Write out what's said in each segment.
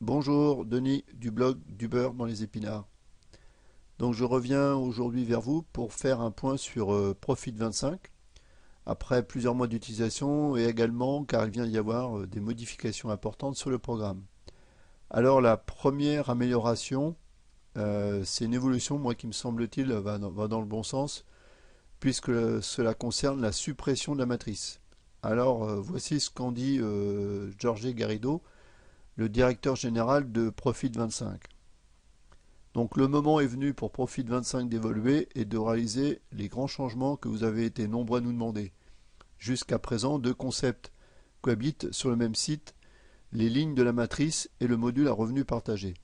Bonjour, Denis du blog du beurre dans les épinards. Donc je reviens aujourd'hui vers vous pour faire un point sur Profit 25 après plusieurs mois d'utilisation et également car il vient d'y avoir des modifications importantes sur le programme. Alors la première amélioration, c'est une évolution, moi qui me semble-t-il va dans le bon sens puisque cela concerne la suppression de la matrice. Alors voici ce qu'en dit Jorge Garrido, le directeur général de Profit 25. Donc le moment est venu pour Profit 25 d'évoluer et de réaliser les grands changements que vous avez été nombreux à nous demander. Jusqu'à présent, deux concepts cohabitent sur le même site, les lignes de la matrice et le module à revenu partagé.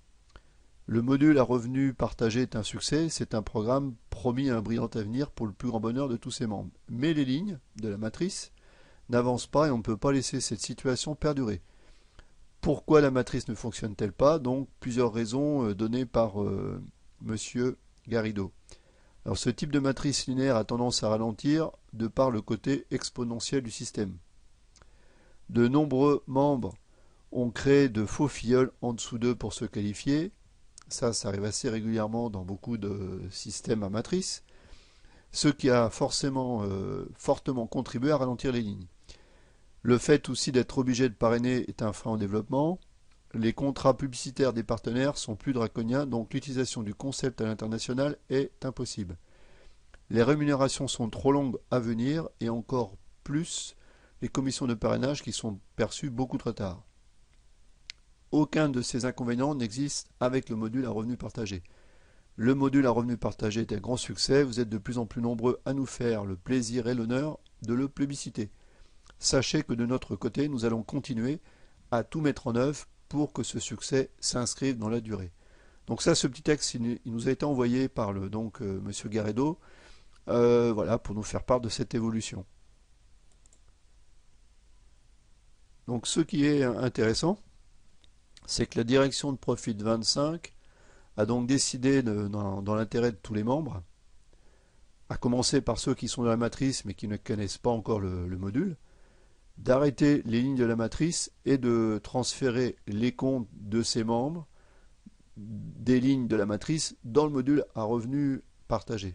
Le module à revenu partagé est un succès, c'est un programme promis à un brillant avenir pour le plus grand bonheur de tous ses membres. Mais les lignes de la matrice n'avancent pas et on ne peut pas laisser cette situation perdurer. Pourquoi la matrice ne fonctionne-t-elle pas? Donc plusieurs raisons données par Monsieur Garrido. Alors ce type de matrice linéaire a tendance à ralentir de par le côté exponentiel du système. De nombreux membres ont créé de faux filleuls en dessous d'eux pour se qualifier. Ça arrive assez régulièrement dans beaucoup de systèmes à matrice, ce qui a fortement contribué à ralentir les lignes. Le fait aussi d'être obligé de parrainer est un frein au développement. Les contrats publicitaires des partenaires sont plus draconiens, donc l'utilisation du concept à l'international est impossible. Les rémunérations sont trop longues à venir et encore plus les commissions de parrainage qui sont perçues beaucoup trop tard. Aucun de ces inconvénients n'existe avec le module à revenu partagé. Le module à revenu partagé est un grand succès, vous êtes de plus en plus nombreux à nous faire le plaisir et l'honneur de le plébisciter. Sachez que de notre côté, nous allons continuer à tout mettre en œuvre pour que ce succès s'inscrive dans la durée. Donc ça, ce petit texte, il nous a été envoyé par Monsieur Garrido, voilà, pour nous faire part de cette évolution. Donc ce qui est intéressant, c'est que la direction de Profit 25 a donc décidé, dans l'intérêt de tous les membres, à commencer par ceux qui sont dans la matrice mais qui ne connaissent pas encore le module, d'arrêter les lignes de la matrice et de transférer les comptes de ces membres des lignes de la matrice dans le module à revenu partagé.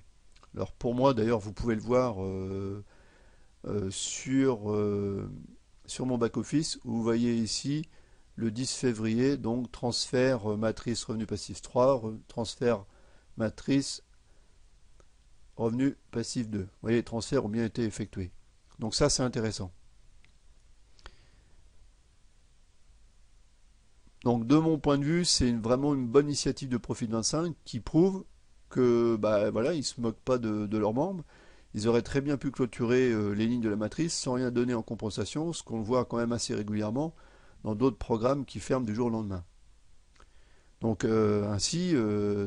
Alors pour moi d'ailleurs vous pouvez le voir sur mon back-office où vous voyez ici le 10 février, donc transfert matrice revenu passif 3, transfert matrice revenu passif 2. Vous voyez, les transferts ont bien été effectués. Donc ça c'est intéressant. Donc de mon point de vue, c'est vraiment une bonne initiative de Profit 25 qui prouve que voilà, ils ne se moquent pas de leurs membres. Ils auraient très bien pu clôturer les lignes de la matrice sans rien donner en compensation, ce qu'on voit quand même assez régulièrement dans d'autres programmes qui ferment du jour au lendemain. Donc ainsi,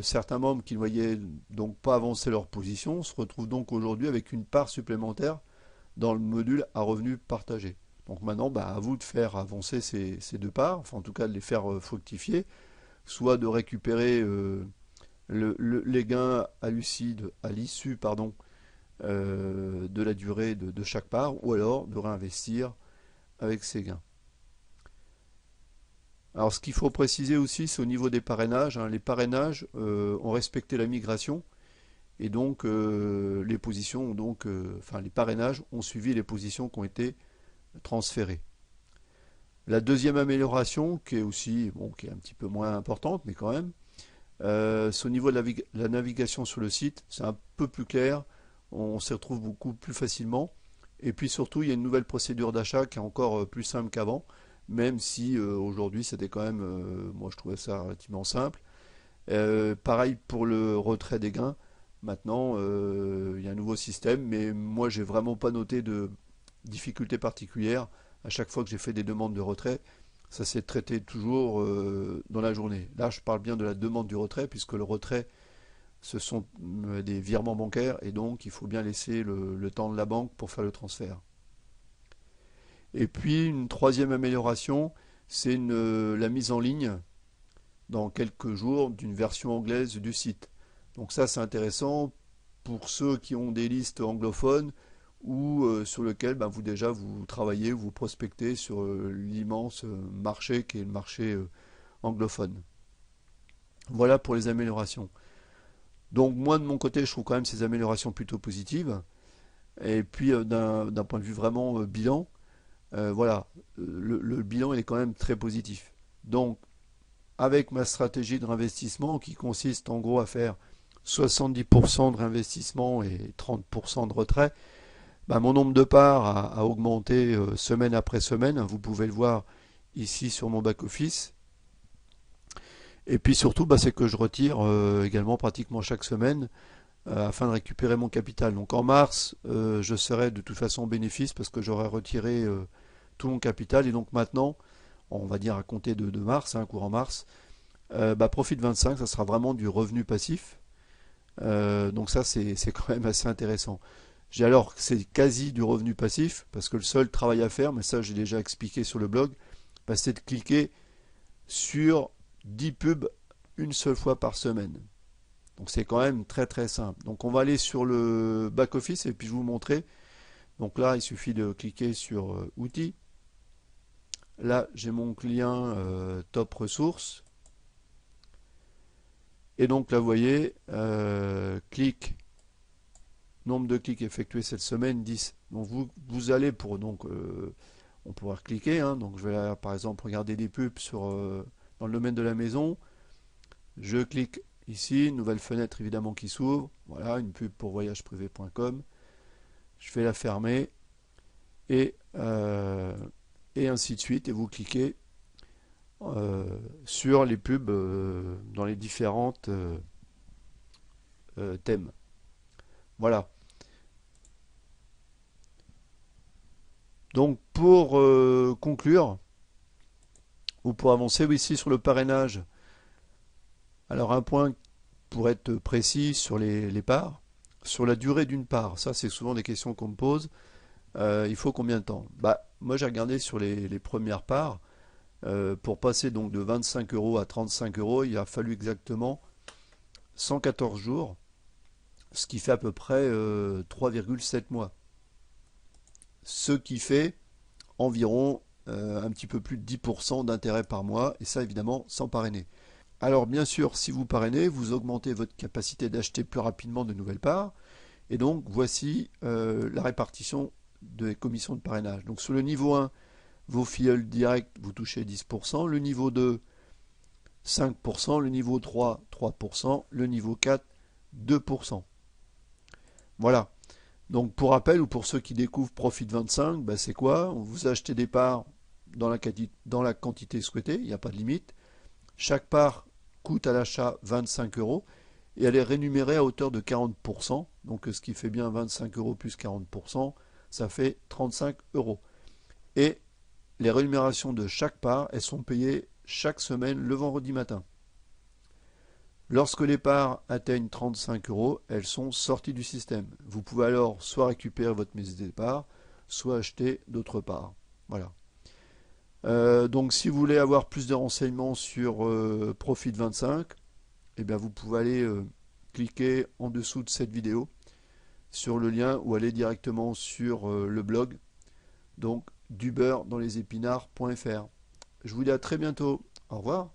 certains membres qui ne voyaient donc pas avancer leur position se retrouvent donc aujourd'hui avec une part supplémentaire dans le module à revenu partagé. Donc maintenant, à vous de faire avancer ces deux parts, enfin en tout cas de les faire fructifier, soit de récupérer les gains à l'issue de la durée de chaque part, ou alors de réinvestir avec ces gains. Alors ce qu'il faut préciser aussi, c'est au niveau des parrainages. Les parrainages ont respecté la migration et donc les positions, les parrainages ont suivi les positions qui ont été transférées. La deuxième amélioration, qui est aussi qui est un petit peu moins importante, mais quand même, c'est au niveau de la navigation sur le site. C'est un peu plus clair, on s'y retrouve beaucoup plus facilement. Et puis surtout, il y a une nouvelle procédure d'achat qui est encore plus simple qu'avant, même si aujourd'hui c'était quand même, moi je trouvais ça relativement simple. Pareil pour le retrait des gains. Maintenant, il y a un nouveau système, mais moi j'ai vraiment pas noté de difficulté particulière à chaque fois que j'ai fait des demandes de retrait. Ça s'est traité toujours dans la journée. Là, je parle bien de la demande du retrait, puisque le retrait, ce sont des virements bancaires, et donc il faut bien laisser le temps de la banque pour faire le transfert. Et puis, une troisième amélioration, c'est la mise en ligne dans quelques jours d'une version anglaise du site. Donc ça, c'est intéressant pour ceux qui ont des listes anglophones ou sur lequel vous travaillez, vous prospectez sur l'immense marché qui est le marché anglophones. Voilà pour les améliorations. Donc moi de mon côté, je trouve quand même ces améliorations plutôt positives. Et puis d'un point de vue vraiment bilan, voilà, le bilan il est quand même très positif. Donc avec ma stratégie de réinvestissement qui consiste en gros à faire 70% de réinvestissement et 30% de retrait, bah, mon nombre de parts a augmenté semaine après semaine. Vous pouvez le voir ici sur mon back-office. Et puis surtout, bah, c'est que je retire également pratiquement chaque semaine afin de récupérer mon capital. Donc en mars, je serai de toute façon en bénéfice parce que j'aurai retiré tout mon capital. Et donc maintenant, on va dire à compter de mars, courant mars, bah, Profit 25, ça sera vraiment du revenu passif. Donc ça, c'est quand même assez intéressant. J'ai alors, c'est quasi du revenu passif, parce que le seul travail à faire, mais ça j'ai déjà expliqué sur le blog, bah, c'est de cliquer sur 10 pubs une seule fois par semaine. Donc c'est quand même très très simple. Donc on va aller sur le back-office et puis je vais vous montrer. Donc là, il suffit de cliquer sur outils. Là, j'ai mon client top ressources. Et donc là, vous voyez, nombre de clics effectués cette semaine, 10. Donc vous allez pour, donc on pourra cliquer. Donc je vais par exemple regarder des pubs dans le domaine de la maison. Je clique ici, nouvelle fenêtre évidemment qui s'ouvre. Voilà, une pub pour voyageprivé.com. Je vais la fermer et ainsi de suite. Et vous cliquez sur les pubs dans les différentes thèmes. Voilà. Donc pour conclure, ou pour avancer ici sur le parrainage, alors un point pour être précis sur les parts, sur la durée d'une part, ça c'est souvent des questions qu'on me pose, il faut combien de temps? Bah, moi j'ai regardé sur les premières parts, pour passer donc de 25 euros à 35 euros, il a fallu exactement 114 jours, ce qui fait à peu près 3,7 mois. Ce qui fait environ un petit peu plus de 10% d'intérêt par mois, et ça évidemment sans parrainer. Alors bien sûr, si vous parrainez, vous augmentez votre capacité d'acheter plus rapidement de nouvelles parts, et donc voici la répartition des commissions de parrainage. Donc sur le niveau 1, vos filleuls directs, vous touchez 10%, le niveau 2, 5%, le niveau 3, 3%, le niveau 4, 2%. Voilà. Donc pour rappel, ou pour ceux qui découvrent Profit 25, bah c'est quoi? Vous achetez des parts dans la quantité souhaitée, il n'y a pas de limite. Chaque part coûte à l'achat 25 euros et elle est rémunérée à hauteur de 40%. Donc ce qui fait bien 25 euros plus 40%, ça fait 35 euros. Et les rémunérations de chaque part, elles sont payées chaque semaine le vendredi matin. Lorsque les parts atteignent 35 euros, elles sont sorties du système. Vous pouvez alors soit récupérer votre mise de départ, soit acheter d'autres parts. Voilà. Donc si vous voulez avoir plus de renseignements sur Profit 25, eh bien vous pouvez aller cliquer en dessous de cette vidéo sur le lien ou aller directement sur le blog, donc du beurre dans les épinards.fr. Je vous dis à très bientôt. Au revoir.